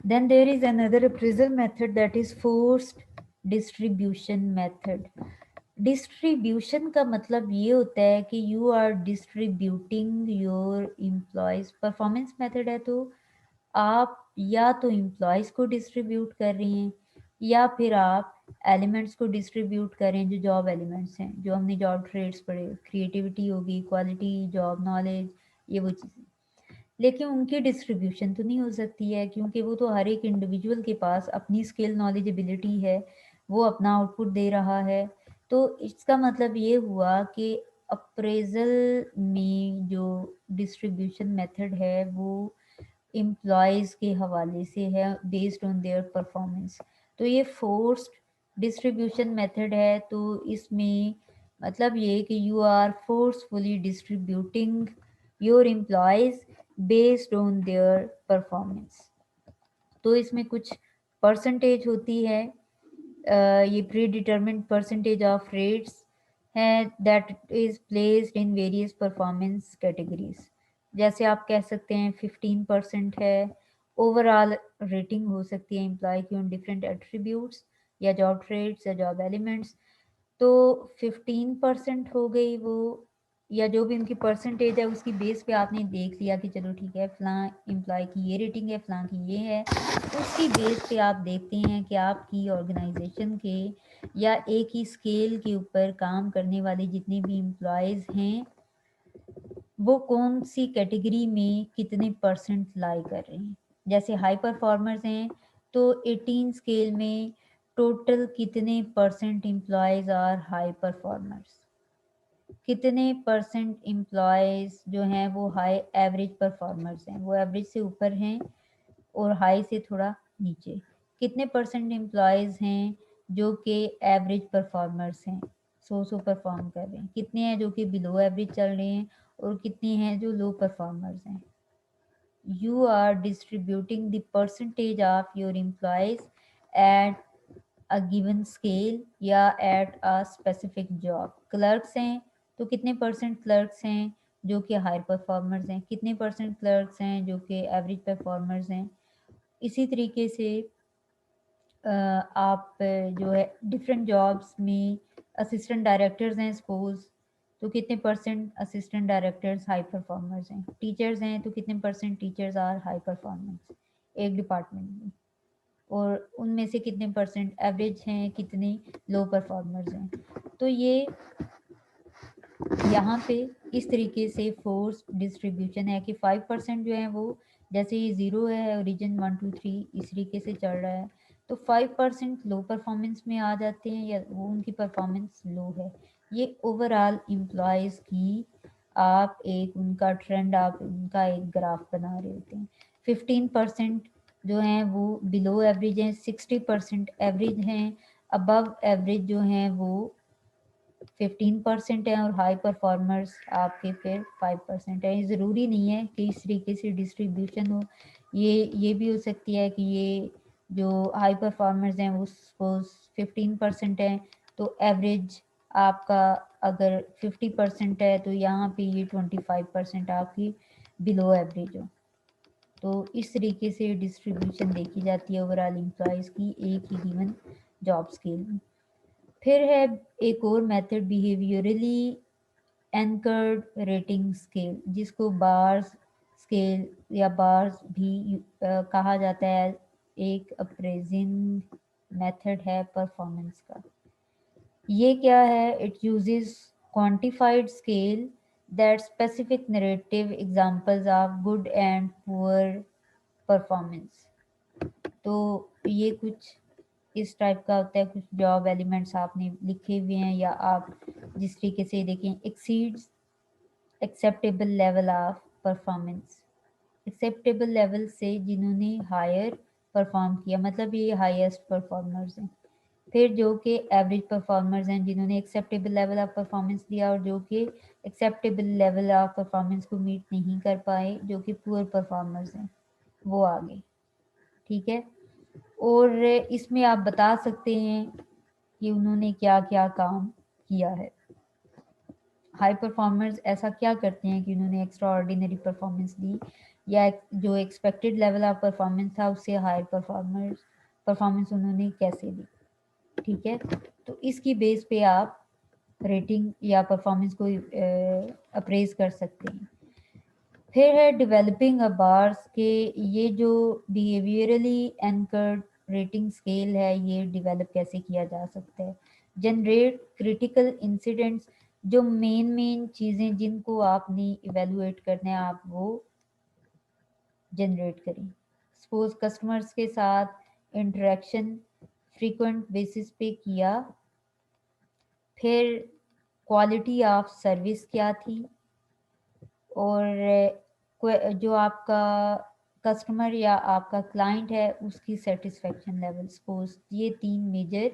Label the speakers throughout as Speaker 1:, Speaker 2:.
Speaker 1: Then there is another appraisal method, that is forced distribution method. Distribution का मतलब ये होता है कि you are distributing your employees. Performance method है तो आप या तो एम्प्लॉयज़ को डिस्ट्रीब्यूट कर रही हैं या फिर आप एलिमेंट्स को डिस्ट्रीब्यूट करें, जो जॉब एलिमेंट्स हैं, जो हमने जॉब ट्रेड्स पढ़े, क्रिएटिविटी होगी, क्वालिटी, जॉब नॉलेज, ये वो चीज़ें। लेकिन उनकी डिस्ट्रीब्यूशन तो नहीं हो सकती है, क्योंकि वो तो हर एक इंडिविजुअल के पास अपनी स्किल, नॉलेज, एबिलिटी है, वो अपना आउटपुट दे रहा है। तो इसका मतलब ये हुआ कि अप्रेजल में जो डिस्ट्रीब्यूशन मेथड है वो एम्प्लॉयज़ के हवाले से है, बेस्ड ऑन देयर परफॉर्मेंस। तो ये फोर्स्ड डिस्ट्रीब्यूशन मेथड है, तो इसमें मतलब ये कि you are forcefully distributing your employees based on their performance. तो इसमें कुछ परसेंटेज होती है, ये predetermined percentage of rates है that is placed in various performance categories. जैसे आप कह सकते हैं 15% है। ओवरऑल रेटिंग हो सकती है एम्प्लॉय की उन डिफरेंट एट्रीब्यूट्स या जॉब ट्रेड्स या जॉब एलिमेंट्स। तो 15% हो गई वो, या जो भी उनकी परसेंटेज है उसकी बेस पे आपने देख लिया कि चलो ठीक है फ़लाँ एम्प्लॉय की ये रेटिंग है, फ़लाँ की ये है। उसकी बेस पे आप देखते हैं कि आपकी ऑर्गेनाइजेशन के या एक ही स्केल के ऊपर काम करने वाले जितने भी एम्प्लॉयज़ हैं वो कौन सी कैटेगरी में कितने परसेंट लाई कर रहे हैं। जैसे हाई परफॉर्मर्स हैं तो 18 स्केल में टोटल कितने percent employees are high performers, कितने परसेंट एम्प्लॉयज़ जो हैं वो हाई एवरेज परफॉर्मर्स हैं, वो एवरेज से ऊपर हैं और हाई से थोड़ा नीचे। कितने परसेंट एम्प्लॉयज़ हैं जो कि एवरेज परफॉर्मर्स हैं, सो परफॉर्म कर रहे हैं, कितने हैं जो कि बिलो एवरेज चल रहे हैं और कितने हैं जो लो परफॉर्मर्स हैं। You are distributing the percentage of your employees at a given scale या at a specific job। Clerks हैं तो कितने परसेंट क्लर्क्स हैं जो कि हाई परफॉर्मर्स हैं, कितने परसेंट क्लर्क्स हैं जो कि एवरेज परफॉर्मर्स हैं। इसी तरीके से आप जो है डिफरेंट जॉब्स में असिस्टेंट डायरेक्टर्स हैं सपोज, तो कितने percent assistant directors high performers हैं। टीचर्स हैं तो कितने percent teachers are high performers एक डिपार्टमेंट में, और उनमें से कितने परसेंट एवरेज हैं, कितने लो परफॉर्मर्स हैं। तो ये यहाँ पे इस तरीके से फोर्स डिस्ट्रीब्यूशन है कि 5% जो है वो, जैसे ये 0 है, ओरिजिन 1 2 3 इस तरीके से चल रहा है, तो 5% लो परफॉर्मेंस में आ जाते हैं या वो उनकी परफॉर्मेंस लो है। ये ओवरऑल एम्प्लॉयज़ की आप एक उनका ट्रेंड, आप उनका एक ग्राफ बना रहे होते हैं। 15% जो हैं वो बिलो एवरेज हैं, 60% एवरेज हैं, अबव एवरेज जो हैं वो 15% है और हाई परफॉर्मर्स आपके फिर 5% है। ज़रूरी नहीं है कि इस तरीके से डिस्ट्रीब्यूशन हो, ये भी हो सकती है कि ये जो हाई परफॉर्मर्स हैं वो सपोज 15% है, तो एवरेज आपका अगर 50% है तो यहाँ पे ये 25% आपकी बिलो एवरेज हो। तो इस तरीके से डिस्ट्रीब्यूशन देखी जाती है ओवरऑल एम्प्लॉयज़ की एक ही गिवन जॉब स्केल में। फिर है एक और method, behaviourally anchored rating scale, जिसको बार्स स्केल या बार्स भी कहा जाता है। एक अप्रेजिंग मेथड है परफॉर्मेंस का। ये क्या है? It uses quantified scale that specific narrative examples of good and poor performance. तो ये कुछ इस टाइप का होता है, कुछ जॉब एलिमेंट्स आपने लिखे हुए हैं या आप जिस तरीके से देखें, exceeds acceptable level of performance. Acceptable level से जिन्होंने हायर परफॉर्म किया, मतलब ये हाईएस्ट परफॉर्मर्स हैं। फिर जो कि एवरेज परफॉर्मर्स हैं जिन्होंने एक्सेप्टेबल लेवल ऑफ परफॉर्मेंस दिया, और जो कि एक्सेप्टेबल लेवल ऑफ परफॉर्मेंस को मीट नहीं कर पाए, जो कि पुअर परफॉर्मर्स हैं, वो आगे। ठीक है, और इसमें आप बता सकते हैं कि उन्होंने क्या क्या काम किया है। हाई परफॉर्मर्स ऐसा क्या करते हैं कि उन्होंने एक्स्ट्रा ऑर्डिनरी परफॉर्मेंस दी, या जो एक्सपेक्टेड लेवल ऑफ परफॉर्मेंस था उससे हायर परफॉर्मेंस उन्होंने कैसे दी। ठीक है, तो इसकी बेस पे आप रेटिंग या परफॉर्मेंस को अप्रेज कर सकते हैं। फिर है डेवलपिंग अ बार्स के, ये जो बिहेवियरली एंकर्ड रेटिंग स्केल है ये डेवलप कैसे किया जा सकता है। जनरेट क्रिटिकल इंसिडेंट्स, जो मेन चीज़ें जिनको आपने इवेलुएट करना है आप वो जनरेट करें। सपोज कस्टमर्स के साथ इंटरेक्शन फ्रीक्वेंट बेसिस पे किया, फिर क्वालिटी ऑफ सर्विस क्या थी, और जो आपका कस्टमर या आपका क्लाइंट है उसकी सेटिस्फेक्शन लेवल। सपोज ये 3 मेजर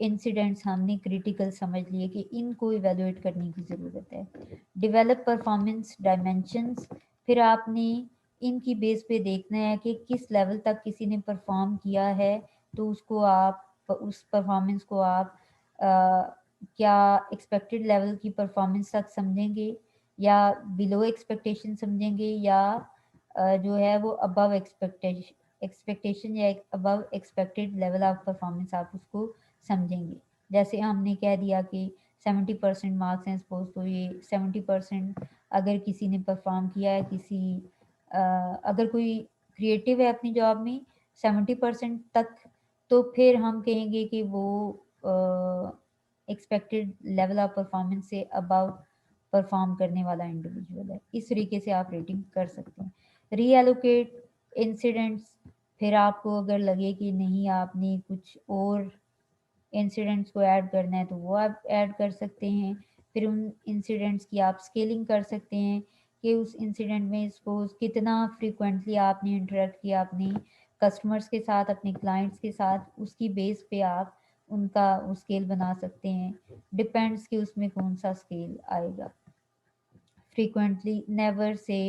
Speaker 1: इंसिडेंट्स हमने क्रिटिकल समझ लिए कि इनको इवेलुएट करने की ज़रूरत है। डेवलप परफॉर्मेंस डायमेंशंस, फिर आपने इनकी बेस पे देखना है कि किस लेवल तक किसी ने परफॉर्म किया है, तो उसको आप उस परफॉर्मेंस को आप क्या एक्सपेक्टेड लेवल की परफॉर्मेंस तक समझेंगे या बिलो एक्सपेक्टेशन समझेंगे, या जो है वो अबव एक्सपेक्टेशन या above expected level of performance आप उसको समझेंगे। जैसे हमने कह दिया कि 70% मार्क्स हैं सपोज, तो ये 70% अगर किसी ने परफॉर्म किया है, अगर कोई क्रिएटिव है अपनी जॉब में 70% तक, तो फिर हम कहेंगे कि वो एक्सपेक्टेड लेवल ऑफ परफॉर्मेंस से अबव परफॉर्म करने वाला इंडिविजुअल है। इस तरीके से आप रेटिंग कर सकते हैं। रीएलोकेट इंसिडेंट्स, फिर आपको अगर लगे कि नहीं आपने कुछ और इंसिडेंट्स को ऐड करना है तो वो आप ऐड कर सकते हैं। फिर उन इंसिडेंट्स की आप स्केलिंग कर सकते हैं कि उस इंसिडेंट में सपोज कितना फ्रीक्वेंटली आपने इंटरेक्ट किया अपने कस्टमर्स के साथ, अपने क्लाइंट्स के साथ, उसकी बेस पे आप उनका वो स्केल बना सकते हैं। डिपेंड्स कि उसमें कौन सा स्केल आएगा। Frequently never say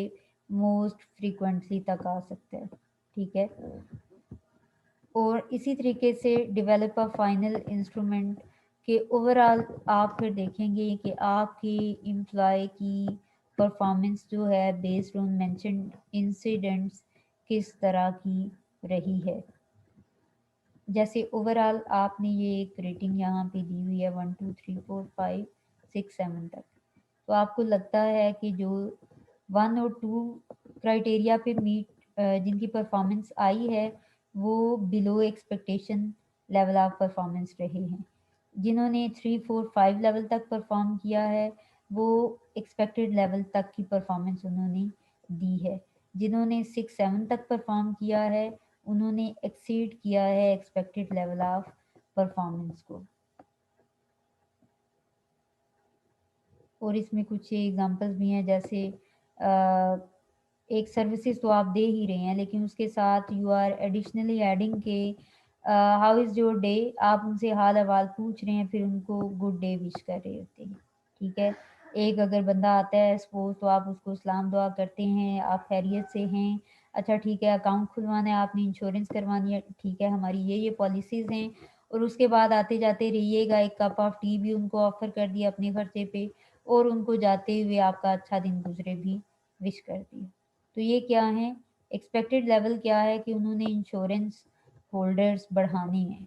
Speaker 1: most frequently तक आ सकता है। ठीक है, और इसी तरीके से डेवलप अ फाइनल इंस्ट्रूमेंट के ओवरऑल आप फिर देखेंगे कि आपकी एम्प्लॉय की परफॉर्मेंस जो है बेस्ड ऑन मेंशन्ड इंसिडेंट्स किस तरह की रही है। जैसे ओवरऑल आपने ये एक रेटिंग यहाँ पे दी हुई है 1 2 3 4 5 6 7 तक, तो आपको लगता है कि जो 1 और 2 क्राइटेरिया पे मीट जिनकी परफॉर्मेंस आई है वो below expectation level of performance रहे हैं। जिन्होंने 3 4 5 लेवल तक परफॉर्म किया है वो एक्सपेक्टेड लेवल तक की परफॉर्मेंस उन्होंने दी है। जिन्होंने 6 7 तक परफॉर्म किया है उन्होंने एक्सीड किया है एक्सपेक्टेड लेवल ऑफ परफॉर्मेंस को। और इसमें कुछ एग्जांपल्स भी हैं, जैसे एक सर्विसेज तो आप दे ही रहे हैं लेकिन उसके साथ यू आर एडिशनली एडिंग के हाउ इज़ योर डे, आप उनसे हाल अहवाल पूछ रहे हैं, फिर उनको गुड डे विश कर रहे होते हैं। ठीक है, एक अगर बंदा आता है सपोज तो आप उसको सलाम दुआ करते हैं, आप खैरियत से हैं, अच्छा ठीक है, अकाउंट खुलवाना है, आपने इंश्योरेंस करवानी है, ठीक है हमारी ये पॉलिसीज़ हैं, और उसके बाद आते जाते रहिएगा, एक कप ऑफ टी भी उनको ऑफ़र कर दिया अपने खर्चे पे, और उनको जाते हुए आपका अच्छा दिन गुजरे भी विश कर दिया। तो ये क्या है, एक्सपेक्टेड लेवल क्या है कि उन्होंने इंश्योरेंस होल्डर्स बढ़ाने हैं,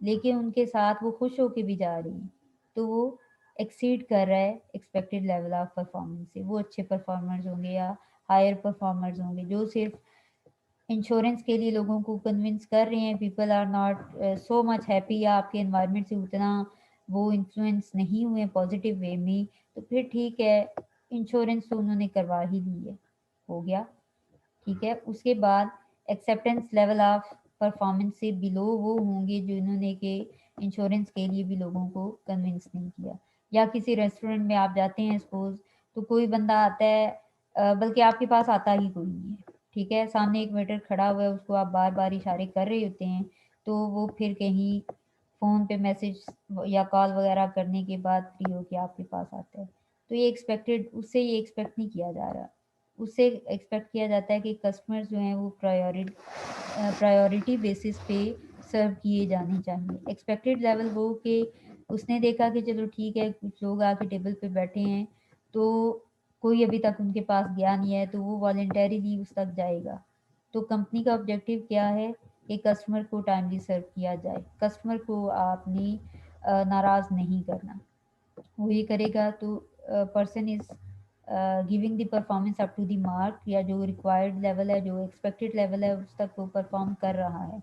Speaker 1: लेकिन उनके साथ वो खुश होके भी जा रही हैं, तो वो एक्सीड कर रहा है एक्सपेक्टेड लेवल ऑफ परफॉर्मेंस से। वो अच्छे परफॉर्मर्स होंगे या हायर परफॉर्मर्स होंगे जो सिर्फ इंश्योरेंस के लिए लोगों को कन्विंस कर रहे हैं, people are not so much happy, या आपके एनवायरनमेंट से उतना वो इन्फ्लुएंस नहीं हुए पॉजिटिव वे में, तो फिर ठीक है, इंश्योरेंस तो उन्होंने करवा ही ली है, हो गया। ठीक है, उसके बाद एक्सेप्टेंस लेवल ऑफ परफॉर्मेंस से बिलो वो होंगे जिन्होंने के इंश्योरेंस के लिए भी लोगों को कन्विंस नहीं किया। या किसी रेस्टोरेंट में आप जाते हैं सपोज, तो कोई बंदा आता है बल्कि आपके पास आता ही कोई नहीं है, ठीक है, सामने एक वेटर खड़ा हुआ है, उसको आप बार बार इशारे कर रहे होते हैं, तो वो फिर कहीं फ़ोन पे मैसेज या कॉल वगैरह करने के बाद फ्री होके आपके पास आता है। तो ये एक्सपेक्टेड, उससे ये एक्सपेक्ट नहीं किया जा रहा, उससे एक्सपेक्ट किया जाता है कि कस्टमर्स जो हैं वो प्रायोरिटी बेसिस पे सर्व किए जाने चाहिए। एक्सपेक्टेड लेवल वो कि उसने देखा कि चलो ठीक है कुछ लोग आके टेबल पे बैठे हैं, तो कोई अभी तक उनके पास गया नहीं है, तो वो वॉलेंटरीली उस तक जाएगा। तो कंपनी का ऑब्जेक्टिव क्या है कि कस्टमर को टाइमली सर्व किया जाए, कस्टमर को आपने नाराज़ नहीं करना। वो ये करेगा तो person is giving the performance up to the mark, या जो रिक्वायर्ड लेवल है, जो एक्सपेक्टेड लेवल है, उस तक वो परफॉर्म कर रहा है।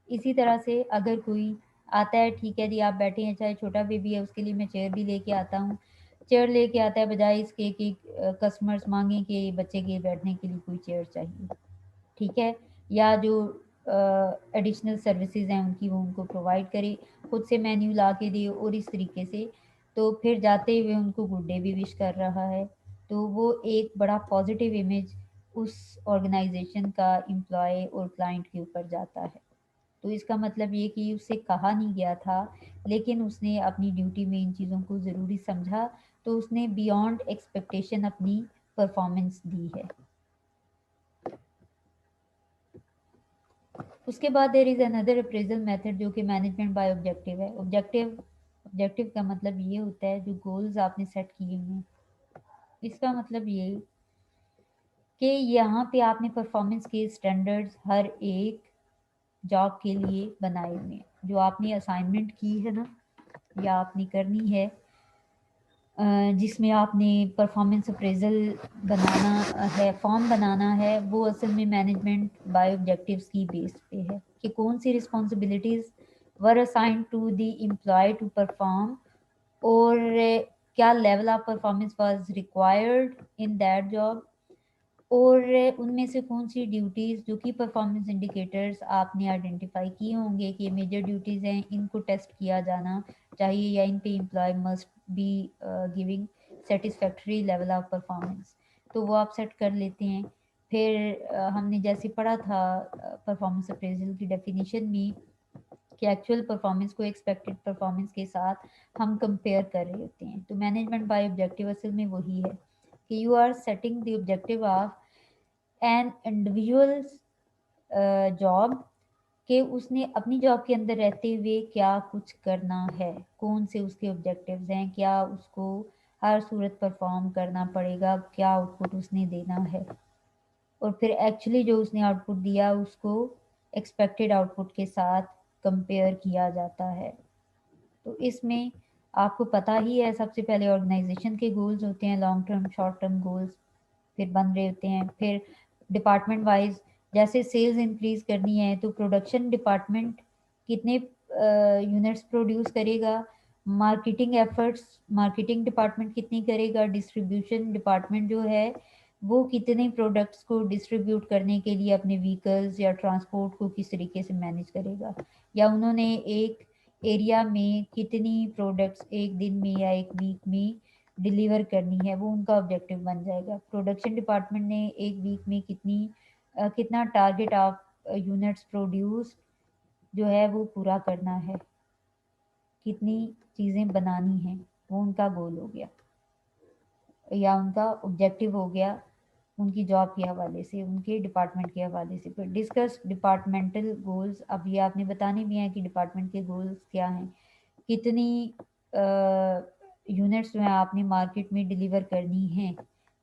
Speaker 1: इसी तरह से अगर कोई आता है, ठीक है जी आप बैठे हैं, चाहे छोटा बेबी है उसके लिए मैं चेयर भी लेके आता हूँ, चेयर लेके आता है बजाय इसके कि कस्टमर्स मांगें कि बच्चे के बैठने के लिए कोई चेयर चाहिए, ठीक है, या जो एडिशनल सर्विसेज हैं उनकी वो उनको प्रोवाइड करे, खुद से मेन्यू ला के दे और इस तरीके से, तो फिर जाते हुए उनको गुड डे भी विश कर रहा है, तो वो एक बड़ा पॉजिटिव इमेज उस ऑर्गेनाइजेशन का एम्प्लॉय और क्लाइंट के ऊपर जाता है। तो इसका मतलब ये कि उससे कहा नहीं गया था, लेकिन उसने अपनी ड्यूटी में इन चीज़ों को ज़रूरी समझा, तो उसने बियॉन्ड एक्सपेक्टेशन अपनी परफॉर्मेंस दी है। उसके बाद there is another appraisal method जो कि मैनेजमेंट बाय ऑब्जेक्टिव है। ऑब्जेक्टिव का मतलब ये होता है जो गोल्स आपने सेट किए हैं, इसका मतलब ये कि यहाँ पे आपने परफॉर्मेंस के स्टैंडर्ड्स हर एक जॉब के लिए बनाए हुए हैं। जो आपने असाइनमेंट की है ना, या आपने करनी है, जिसमें आपने परफॉर्मेंस अप्रेजल बनाना है, फॉर्म बनाना है, वो असल में मैनेजमेंट बाय ऑब्जेक्टिव्स की बेस पे है कि कौन सी responsibilities were assigned to the employee to perform, और क्या level of performance was required in that job, और उनमें से कौन सी ड्यूटीज़ जो कि परफॉर्मेंस इंडिकेटर्स आपने आइडेंटिफाई किए होंगे कि मेजर ड्यूटीज़ हैं, इनको टेस्ट किया जाना चाहिए, या इन पे employee must be giving satisfactory level of performance, तो वो आप सेट कर लेते हैं। फिर हमने जैसे पढ़ा था परफॉर्मेंस अप्रेजल की डेफिनेशन में कि एक्चुअल परफॉर्मेंस को एक्सपेक्टेड परफॉर्मेंस के साथ हम कंपेयर कर रहे होते हैं। तो मैनेजमेंट बाय ऑब्जेक्टिव असल में वही है कि you are setting the objective of an individual job, कि उसने अपनी जॉब के अंदर रहते हुए क्या कुछ करना है, कौन से उसके ऑब्जेक्टिव्स हैं, क्या उसको हर सूरत परफॉर्म करना पड़ेगा, क्या आउटपुट उसने देना है, और फिर एक्चुअली जो उसने आउटपुट दिया उसको एक्सपेक्टेड आउटपुट के साथ कंपेयर किया जाता है। तो इसमें आपको पता ही है, सबसे पहले ऑर्गेनाइजेशन के गोल्स होते हैं, long term short term goals फिर बन रहे होते हैं। फिर डिपार्टमेंट वाइज जैसे सेल्स इंक्रीज करनी है तो प्रोडक्शन डिपार्टमेंट कितने यूनिट्स प्रोड्यूस करेगा, मार्केटिंग एफर्ट्स मार्केटिंग डिपार्टमेंट कितनी करेगा, डिस्ट्रीब्यूशन डिपार्टमेंट जो है वो कितने प्रोडक्ट्स को डिस्ट्रीब्यूट करने के लिए अपने व्हीकल्स या ट्रांसपोर्ट को किस तरीके से मैनेज करेगा, या उन्होंने एक एरिया में कितनी प्रोडक्ट्स एक दिन में या एक वीक में डिलीवर करनी है, वो उनका ऑब्जेक्टिव बन जाएगा। प्रोडक्शन डिपार्टमेंट ने एक वीक में कितना टारगेट ऑफ यूनिट्स प्रोड्यूस जो है वो पूरा करना है, कितनी चीज़ें बनानी हैं, वो उनका गोल हो गया या उनका ऑब्जेक्टिव हो गया, उनकी जॉब के हवाले से, उनके डिपार्टमेंट के हवाले से। फिर डिस्कस डिपार्टमेंटल गोल्स, अब ये आपने बताने भी हैं कि डिपार्टमेंट के गोल्स क्या हैं, कितनी यूनिट्स जो है आपने मार्केट में डिलीवर करनी है,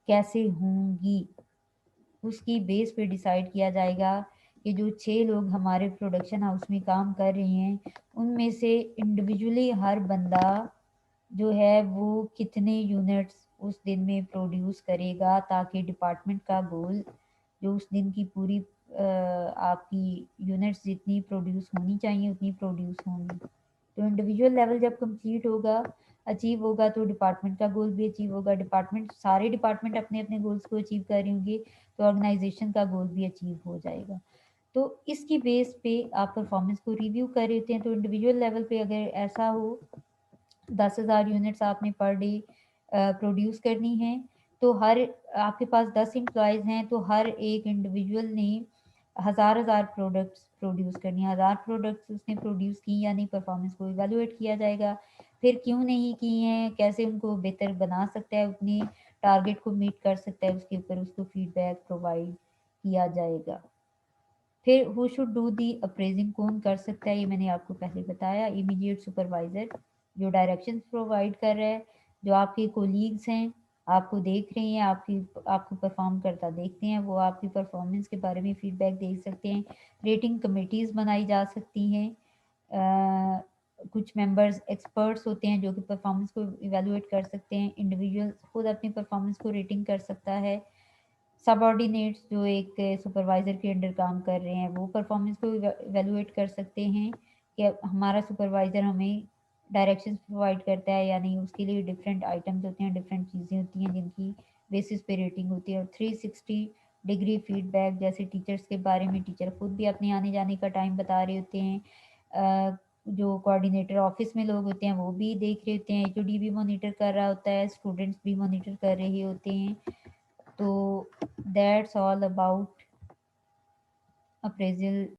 Speaker 1: कैसे होंगी, उसकी बेस पे डिसाइड किया जाएगा कि जो 6 लोग हमारे प्रोडक्शन हाउस में काम कर रहे हैं उनमें से इंडिविजुअली हर बंदा जो है वो कितने यूनिट्स उस दिन में प्रोड्यूस करेगा, ताकि डिपार्टमेंट का गोल जो उस दिन की पूरी आपकी यूनिट्स जितनी प्रोड्यूस होनी चाहिए उतनी प्रोड्यूस होंगी। तो इंडिविजुअल लेवल जब कंप्लीट होगा, अचीव होगा, तो डिपार्टमेंट का गोल भी अचीव होगा। सारे डिपार्टमेंट अपने अपने गोल्स को अचीव कर रहे होंगे तो ऑर्गेनाइजेशन का गोल भी अचीव हो जाएगा। तो इसकी बेस पे आप परफॉर्मेंस को रिव्यू कर रहे होते हैं। तो इंडिविजुअल लेवल पे अगर ऐसा हो 10,000 यूनिट्स आपने पर डे प्रोड्यूस करनी है, तो हर आपके पास 10 एम्प्लॉयज़ हैं तो हर एक इंडिविजुअल ने हज़ार प्रोडक्ट्स प्रोड्यूस करनी है। 1000 प्रोडक्ट्स उसने प्रोड्यूस की या नहीं, परफॉर्मेंस को इवेलुएट किया जाएगा। फिर क्यों नहीं की हैं, कैसे उनको बेहतर बना सकता है, अपने टारगेट को मीट कर सकता है, उसके ऊपर उसको फीडबैक प्रोवाइड किया जाएगा। फिर who should do the appraising, कौन कर सकता है, ये मैंने आपको पहले बताया। इमीडिएट सुपरवाइजर जो डायरेक्शंस प्रोवाइड कर रहा है, जो आपके कोलीग्स हैं आपको देख रहे हैं, आपको परफॉर्म करता देखते हैं, वो आपकी परफॉर्मेंस के बारे में फीडबैक दे सकते हैं। रेटिंग कमेटीज़ बनाई जा सकती हैं। कुछ मेंबर्स एक्सपर्ट्स होते हैं जो कि परफॉर्मेंस को इवेलुएट कर सकते हैं। इंडिविजुअल खुद अपनी परफॉर्मेंस को रेटिंग कर सकता है। सबऑर्डिनेट्स जो एक सुपरवाइज़र के अंडर काम कर रहे हैं, वो परफॉर्मेंस को इवेलुएट कर सकते हैं कि हमारा सुपरवाइज़र हमें डायरेक्शंस प्रोवाइड करता है या नहीं। उसके लिए डिफरेंट आइटम्स होते हैं, डिफरेंट चीज़ें होती हैं जिनकी बेसिस पे रेटिंग होती है। और 360 डिग्री फीडबैक, जैसे टीचर्स के बारे में टीचर खुद भी अपने आने जाने का टाइम बता रहे होते हैं। जो कोऑर्डिनेटर ऑफिस में लोग होते हैं वो भी देख रहे होते हैं, एचओडी भी मॉनिटर कर रहा होता है, स्टूडेंट्स भी मॉनिटर कर रहे होते हैं। तो that's all about appraisal